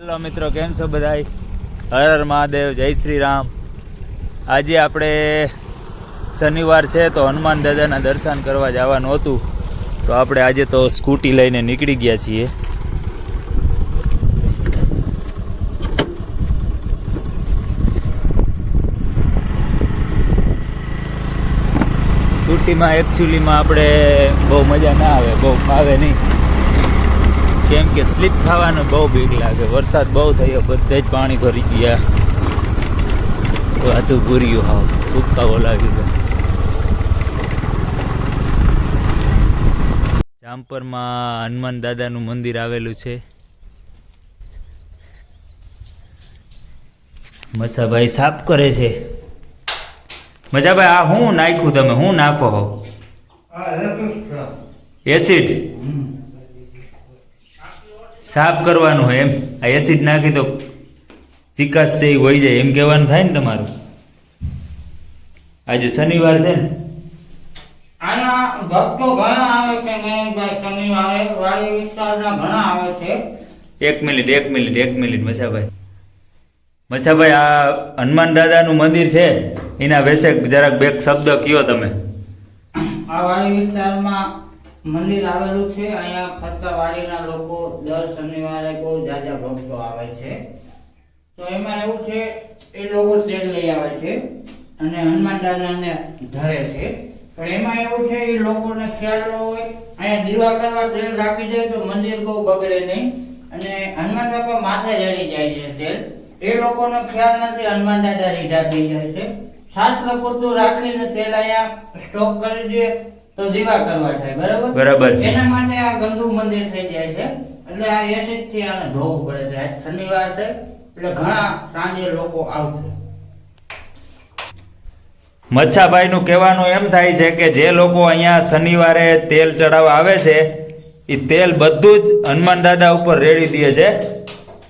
Hello મિત્રો, કેમ છો બધાય? હર હર મહાદેવ, જય શ્રી રામ. આજે આપણે શનિવાર છે તો હનુમાન દાદાના દર્શન કરવા જવાનું હતું, તો આપણે આજે તો સ્કૂટી લઈને નીકળી ગયા છીએ. સ્કૂટીમાં એકચ્યુઅલીમાં આપણે બહુ મજા ના આવે, બહુ ફાવે નહીં, કેમ કે સ્લીપ થવાનું બહુ બીક લાગે. વરસાદ બહુ થયો, બધે જ પાણી ભરી ગયા, વાતું ભૂર્યું, હાવ ભૂકાવો લાગી ગયો. જામપરમાં હનુમાન દાદાનું મંદિર આવેલું છે. મસાભાઈ સાફ કરે છે. મજાભાઈ, આ હું નાખ્યું, તમે હું નાખો હો? એસિડ સાફ કરવાનું હોય એમ? આ એસિડ નાખી તો ચિકાસ છે એ વહી જાય એમ કહેવાનું થાય ને તમારું? આજે શનિવાર છે ને? આના ભક્તો ઘણા આવે છે ને ભાઈ, શનિવારે વાડી વિસ્તારના ઘણા આવે છે. એક મિનિટ મસાભાઈ, આ હનુમાન દાદાનું મંદિર છે, એના વિશે જરાક બે શબ્દ કયો તમે. આ વાડી વિસ્તારમાં મંદિર આવેલું છે. અહીંયા ફરતા વાડીના લોકો દર શનિવારે બહુ જાજા ભક્તો આવે છે. તો એમાં એવું છે, એ લોકો તેલ લઈ આવે છે અને હનુમાન દાદાને ધરે છે. પણ એમાં એવું છે, એ લોકોને ખ્યાલ ન હોય, અહીંયા દીવા કરવા તેલ રાખી જાય તો મંદિર બહુ બગડે નહીં અને હનુમાન બાપા માથે જડી જાય છે તેલ. એ લોકોનો ખ્યાલ નથી, હનુમાન દાદા રીઢા થઈ જાય છે. શાસ્ત્ર પૂરતું રાખીને તેલ અહીંયા સ્ટોક કરી દે તો દીવા કરવા થાય. બરાબર છે. એના માટે આ ગંદુ મંદિર થઈ જાય છે, એટલે આ એસિડ થી આને ધોવું પડે છે. આજ શનિવાર છે એટલે ઘણા સાંજે લોકો આવશે. મચ્છાભાઈનું કહેવાનું એમ થાય છે કે જે લોકો અહીંયા શનિવારે તેલ ચડાવવા આવે છે, એ તેલ બધું જ હનુમાન દાદા ઉપર રેડી દે છે.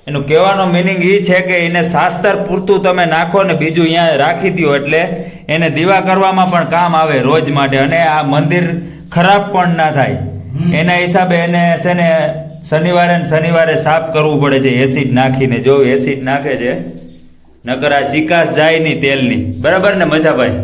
એનું કહેવાનો મિનિંગ એ છે કે એને શાસ્ત્ર પૂરતું તમે નાખો ને બીજું અહીંયા રાખી દો, એટલે એને દીવા કરવામાં પણ કામ આવે રોજ માટે, અને આ મંદિર ખરાબ પણ ના થાય. એના હિસાબે એને છે ને શનિવારે સાફ કરવું પડે છે એસિડ નાખીને. જો એસિડ નાખે છે, નકર આ ચિકાસ જાય નહીં તેલની. બરાબર ને મજાભાઈ?